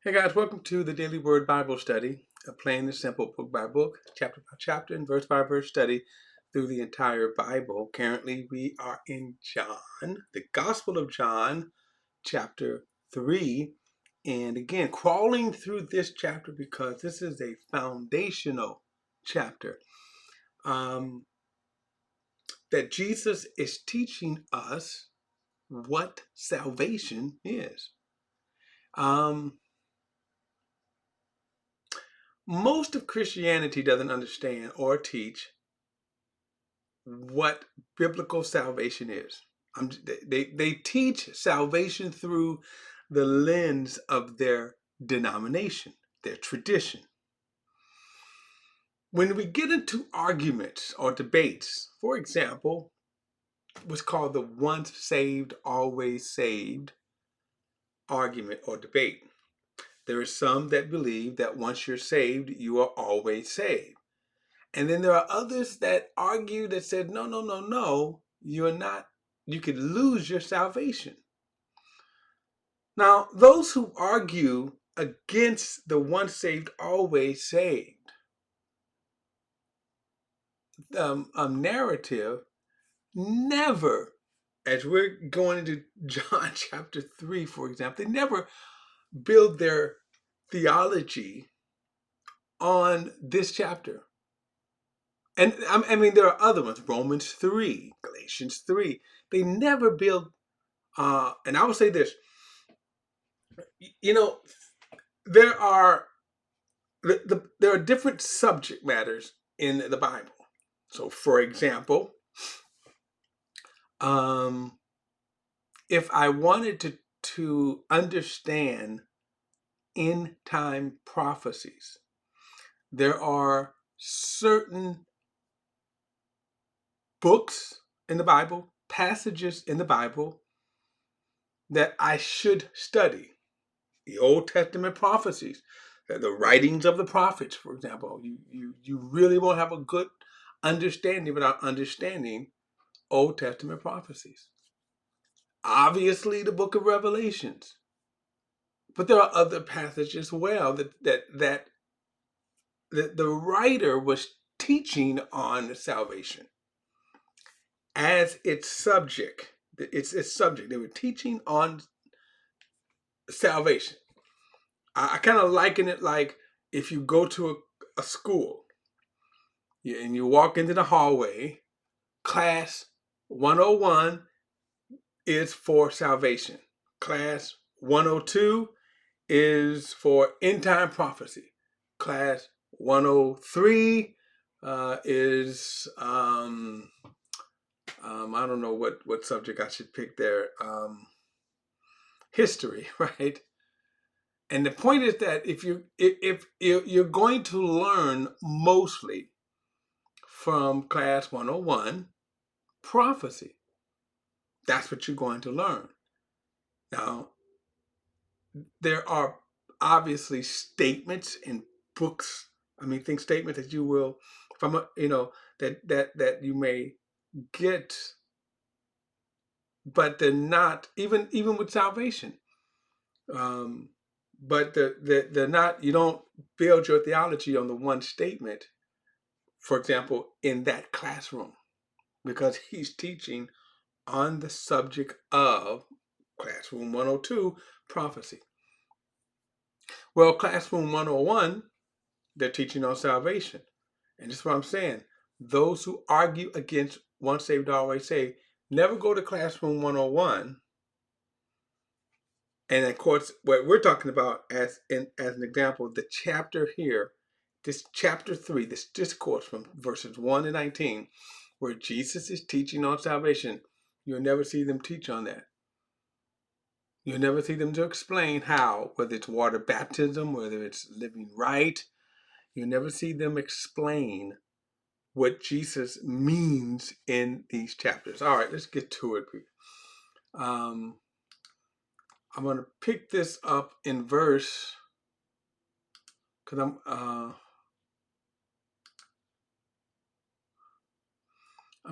Hey guys, welcome to the Daily Word Bible Study, a plain and simple book by book, chapter by chapter, and verse by verse study through the entire Bible. Currently, we are in John, the Gospel of John, chapter 3. And again, crawling through this chapter because this is a foundational chapter that Jesus is teaching us what salvation is. Most of Christianity doesn't understand or teach what biblical salvation is. They teach salvation through the lens of their denomination, their tradition. When we get into arguments or debates, for example, what's called the once saved, always saved argument or debate, there are some that believe that once you're saved, you are always saved. And then there are others that argue that said, no, you're not, you could lose your salvation. Now, those who argue against the once saved, always saved narrative never, as we're going into John chapter 3, for example, they never build their theology on this chapter. And I mean, there are other ones, Romans 3, Galatians 3. They never build, and I would say this, there are there are different subject matters in the Bible. So, for example, if I wanted to understand end time prophecies, there are certain books in the Bible, passages in the Bible that I should study. The Old Testament prophecies, the writings of the prophets, for example. You really won't have a good understanding without understanding Old Testament prophecies. Obviously, the book of Revelations. But there are other passages as well that the writer was teaching on salvation as its subject. Its subject. They were teaching on salvation. I kind of liken it like if you go to a school and you walk into the hallway, class 101 is for salvation. Class 102 is for end time prophecy. Class 103 is I don't know what subject I should pick there. History, right? And the point is that if you're going to learn mostly from class 101 prophecy, that's what you're going to learn. Now, there are obviously statements in books. I mean, think statements that you will from that you may get, but they're not even with salvation. But they're not. You don't build your theology on the one statement. For example, in that classroom, because he's teaching on the subject of Classroom 102 prophecy. Well, Classroom 101, they're teaching on salvation. And that's what I'm saying. Those who argue against once saved, always saved, never go to Classroom 101. And of course, what we're talking about as an example, the chapter here, this chapter 3, this discourse from verses 1 to 19, where Jesus is teaching on salvation, you'll never see them teach on that. You'll never see them to explain how, whether it's water baptism, whether it's living right. You'll never see them explain what Jesus means in these chapters. All right, let's get to it. I'm going to pick this up in verse, because I'm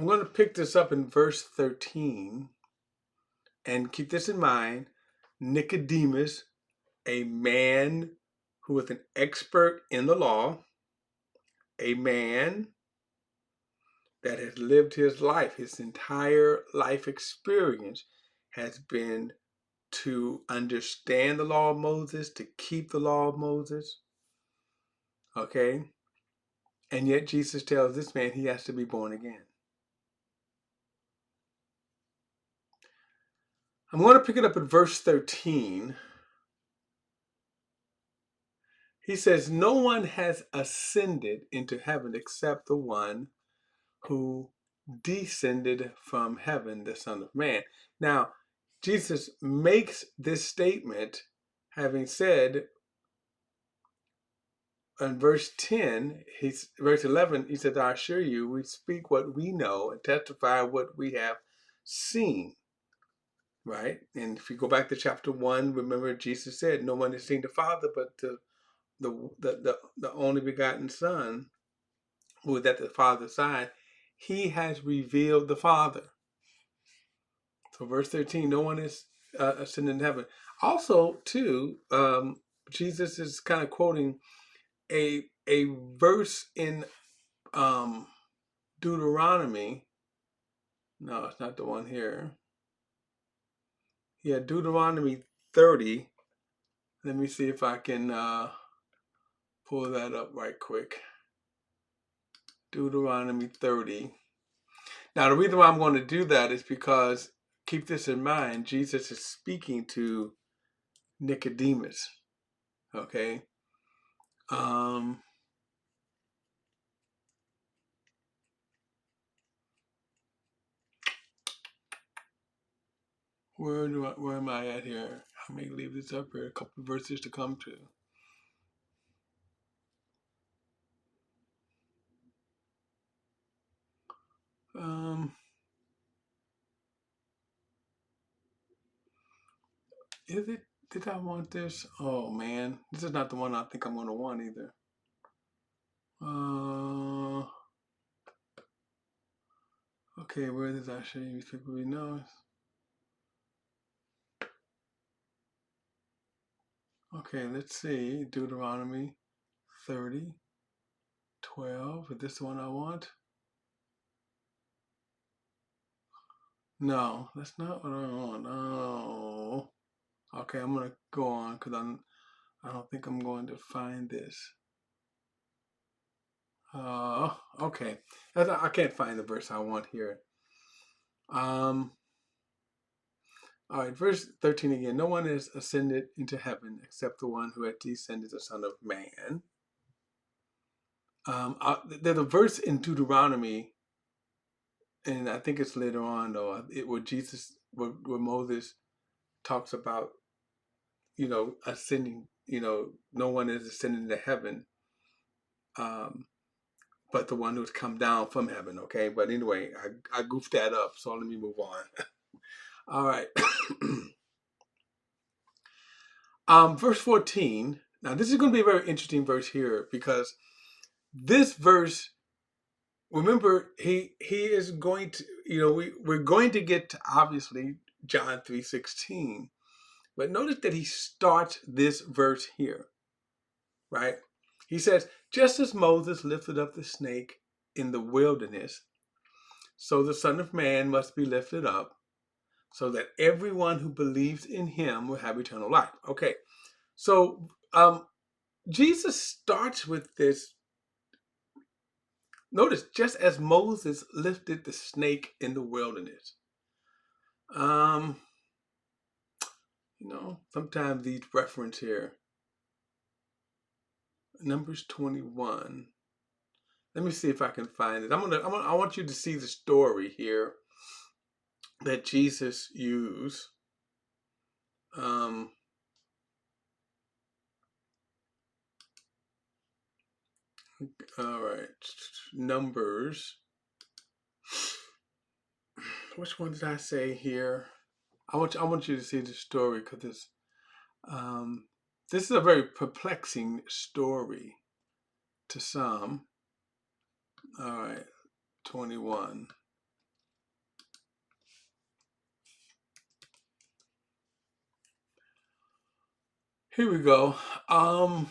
going to pick this up in verse 13, and keep this in mind. Nicodemus a man who was an expert in the law, a man that has lived his life, his entire life experience has been to understand the law of Moses, to keep the law of Moses. Okay? And yet Jesus tells this man he has to be born again. I'm going to pick it up at verse 13. He says, no one has ascended into heaven except the one who descended from heaven, the Son of Man. Now, Jesus makes this statement having said in verse 10, verse 11, he says, I assure you, we speak what we know and testify what we have seen. Right? And if you go back to chapter 1, remember Jesus said, no one has seen the Father but the only begotten Son, who is at the Father's side. He has revealed the Father. So verse 13, no one is ascended in heaven. Also, too, Jesus is kind of quoting a verse in Deuteronomy. No, it's not the one here. Yeah, Deuteronomy 30. Let me see if I can pull that up right quick. Deuteronomy 30. Now, the reason why I'm going to do that is because, keep this in mind, Jesus is speaking to Nicodemus. Okay? Where am I at here? I may leave this up here, a couple of verses to come to. Is it? Did I want this? Oh man, this is not the one I think I'm going to want either. Okay, where does that show you people we know? Okay, let's see. Deuteronomy 30, 12. Is this the one I want? No, that's not what I want. No. Okay, I'm gonna go on because I don't think I'm going to find this. Okay. I can't find the verse I want here. All right, verse 13 again. No one has ascended into heaven except the one who had descended, the Son of Man. There's a verse in Deuteronomy, and I think it's later on though, where Moses talks about, ascending. No one is ascending to heaven, but the one who's come down from heaven. Okay, but anyway, I goofed that up, so let me move on. All right. Verse 14. Now, this is going to be a very interesting verse here because this verse, remember, he is going to, we're going to get to obviously John 3:16, but notice that he starts this verse here, right? He says, just as Moses lifted up the snake in the wilderness, so the Son of Man must be lifted up, so that everyone who believes in him will have eternal life. Okay, so Jesus starts with this. Notice, just as Moses lifted the snake in the wilderness. Sometimes these reference here. Numbers 21. Let me see if I can find it. I want you to see the story here that Jesus used. All right, Numbers. Which one did I say here? I want you to see the story because this is a very perplexing story to some. All right, 21. Here we go. So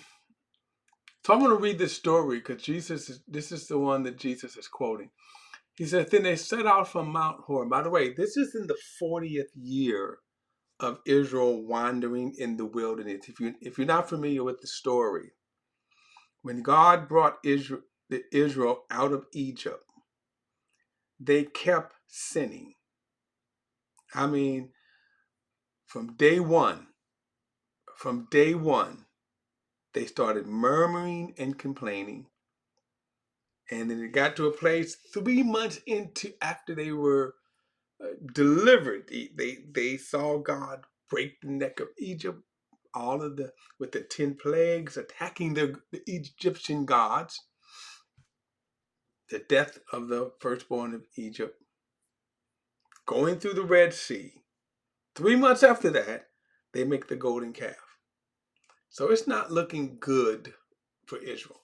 I'm going to read this story because this is the one that Jesus is quoting. He says, then they set out from Mount Hor. By the way, this is in the 40th year of Israel wandering in the wilderness. If you're not familiar with the story, when God brought Israel out of Egypt, they kept sinning. I mean, from day one, they started murmuring and complaining. And then it got to a place 3 months after they were delivered. They saw God break the neck of Egypt, with the 10 plagues attacking the Egyptian gods, the death of the firstborn of Egypt, going through the Red Sea. 3 months after that, they make the golden calf. So it's not looking good for Israel.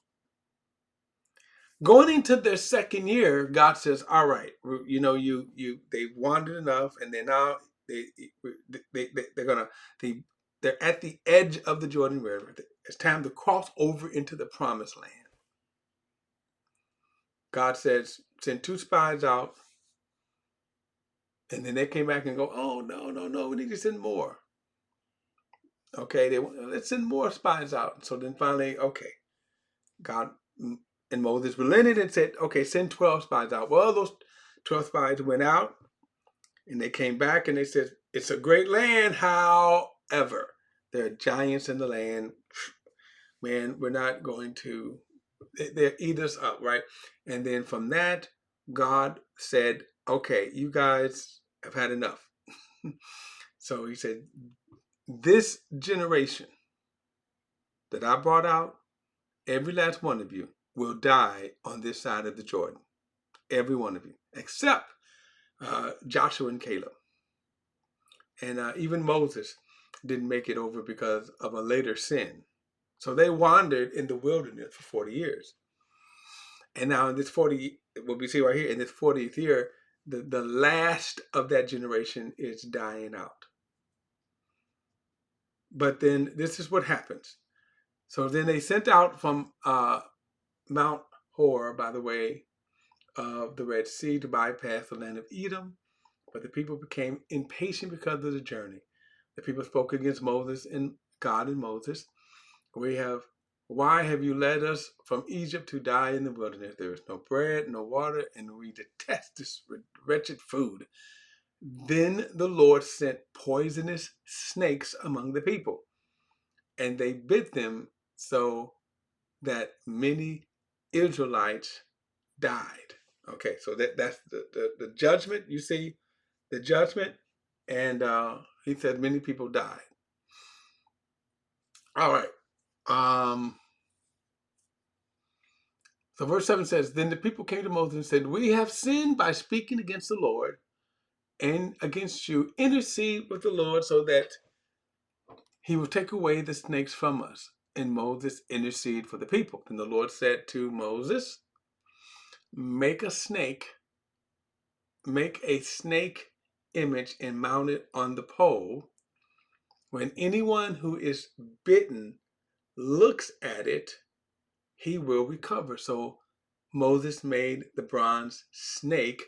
Going into their second year, God says, "All right, they've wandered enough, and they're now they're gonna they're at the edge of the Jordan River. It's time to cross over into the Promised Land." God says, "Send 2 spies out," and then they came back and go, "Oh no, we need to send more." Okay, let's send more spies out. So then finally, okay, God and Moses relented and said, "Okay, send 12 spies out." Well, those 12 spies went out. And they came back and they said, "It's a great land. However, there are giants in the land. Man, we're not going to, they'll eat us up," right? And then from that, God said, "Okay, you guys have had enough." So he said, "This generation that I brought out, every last one of you will die on this side of the Jordan. Every one of you, except Joshua and Caleb. And even Moses didn't make it over because of a later sin. So they wandered in the wilderness for 40 years. And now in this what we see right here, in this 40th year, the last of that generation is dying out. But then this is what happens. So then they sent out from Mount Hor, by the way, of the Red Sea to bypass the land of Edom. But the people became impatient because of the journey. The people spoke against Moses and God and Moses. Why have you led us from Egypt to die in the wilderness? There is no bread, no water, and we detest this wretched food. Then the Lord sent poisonous snakes among the people, and they bit them so that many Israelites died. Okay, so that's the judgment. You see the judgment, and he said many people died. All right. So verse 7 says, then the people came to Moses and said, "We have sinned by speaking against the Lord and against you. Intercede with the Lord so that he will take away the snakes from us." And Moses interceded for the people. And the Lord said to Moses, make a snake image and mount it on the pole. When anyone who is bitten looks at it, he will recover. So Moses made the bronze snake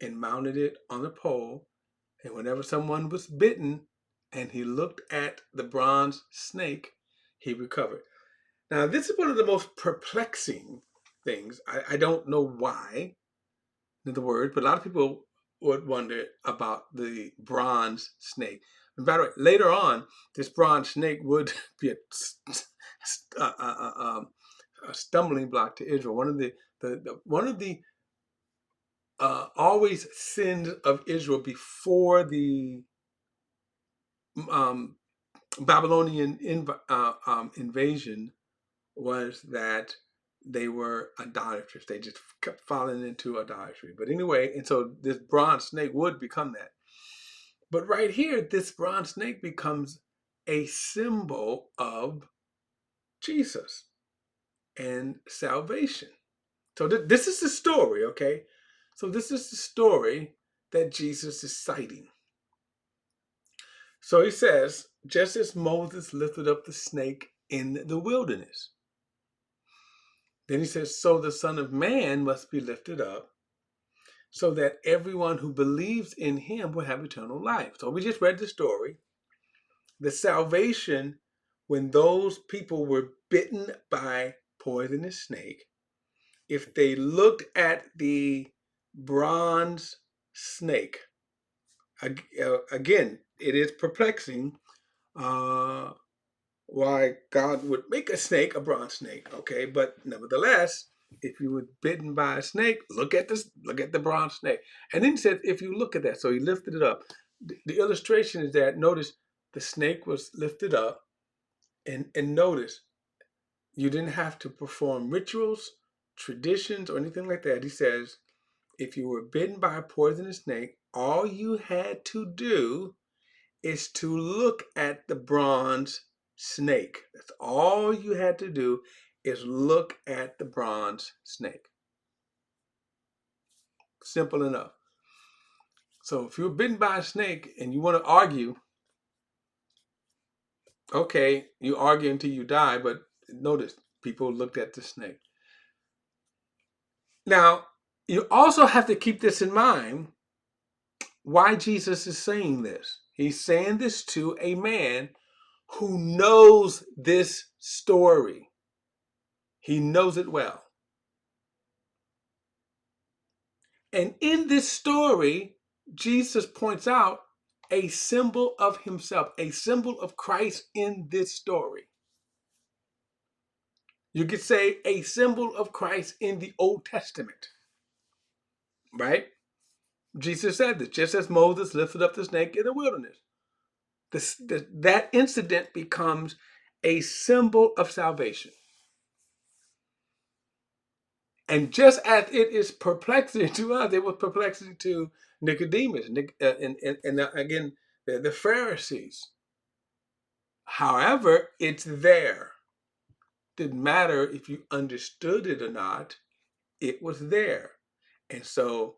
and mounted it on a pole. And whenever someone was bitten and he looked at the bronze snake, he recovered. Now, this is one of the most perplexing things. I don't know why, in other words, but a lot of people would wonder about the bronze snake. And by the way, later on, this bronze snake would be a stumbling block to Israel. One of the always sins of Israel before the Babylonian invasion was that they were idolatrous. They just kept falling into idolatry. But anyway, and so this bronze snake would become that. But right here, this bronze snake becomes a symbol of Jesus and salvation. So this is the story, okay? So this is the story that Jesus is citing. So he says, just as Moses lifted up the snake in the wilderness. Then he says, so the Son of Man must be lifted up, so that everyone who believes in him will have eternal life. So we just read the story. The salvation, when those people were bitten by poisonous snake, if they looked at the bronze snake, again, it is perplexing why God would make a snake a bronze snake. Okay, but nevertheless, if you were bitten by a snake, look at this, look at the bronze snake. And then he said, if you look at that, so he lifted it up. The illustration is that, notice the snake was lifted up, and notice you didn't have to perform rituals, traditions, or anything like that. He says, if you were bitten by a poisonous snake, all you had to do is to look at the bronze snake. That's all you had to do, is look at the bronze snake. Simple enough. So if you're bitten by a snake and you want to argue, okay, you argue until you die, but notice people looked at the snake. Now, you also have to keep this in mind, why Jesus is saying this. He's saying this to a man who knows this story. He knows it well. And in this story, Jesus points out a symbol of himself, a symbol of Christ in this story. You could say a symbol of Christ in the Old Testament, right? Jesus said this, just as Moses lifted up the snake in the wilderness. That incident becomes a symbol of salvation. And just as it is perplexing to us, it was perplexing to Nicodemus and again, the Pharisees. However, it's there. Didn't matter if you understood it or not, it was there. And so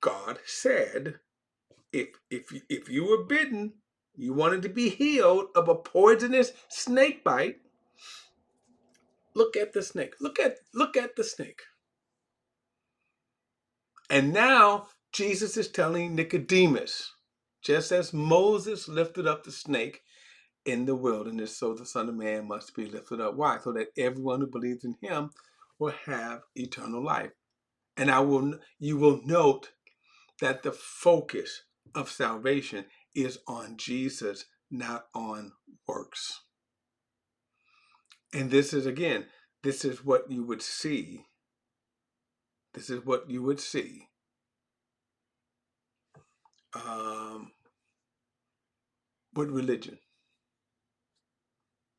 God said, if you were bitten, you wanted to be healed of a poisonous snake bite, look at the snake. Look at the snake. And now Jesus is telling Nicodemus, just as Moses lifted up the snake in the wilderness, so the Son of Man must be lifted up. Why? So that everyone who believes in him will have eternal life. And you will note that the focus of salvation is on Jesus, not on works. And this is, again, this is what you would see. This is what you would see. With religion.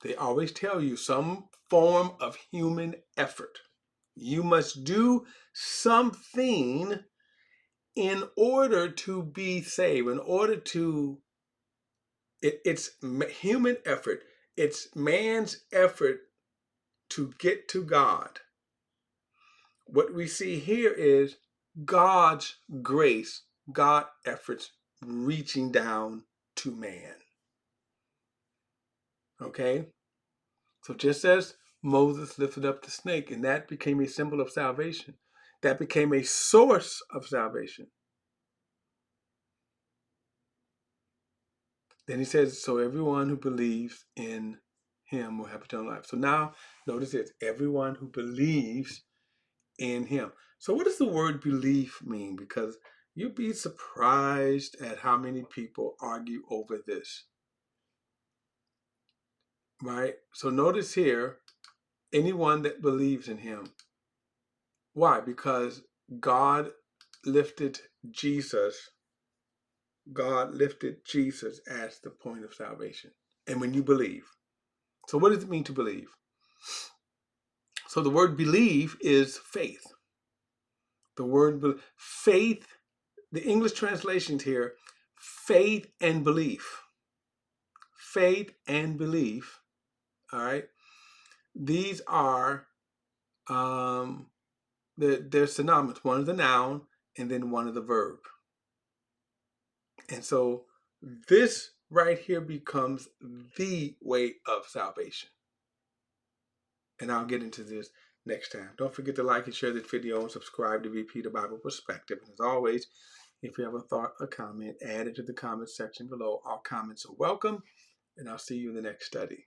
They always tell you some form of human effort. You must do something in order to be saved, in order to, it's human effort. It's man's effort to get to God. What we see here is God's grace, God's efforts reaching down to man. Okay? So just as Moses lifted up the snake, and that became a symbol of salvation, that became a source of salvation. Then he says, so everyone who believes in him will have eternal life. So now, notice it, everyone who believes in him. So what does the word belief mean? Because you'd be surprised at how many people argue over this. Right? So notice here, anyone that believes in him. Why? Because God lifted Jesus. God lifted Jesus as the point of salvation. And when you believe. So what does it mean to believe? So the word believe is faith. The word faith, the English translations here, faith and belief. Faith and belief. All right. These are they're synonymous. One is the noun and then one is the verb. And so this right here becomes the way of salvation. And I'll get into this next time. Don't forget to like and share this video and subscribe to VP the Bible Perspective. And as always, if you have a thought or comment, add it to the comment section below. All comments are welcome, and I'll see you in the next study.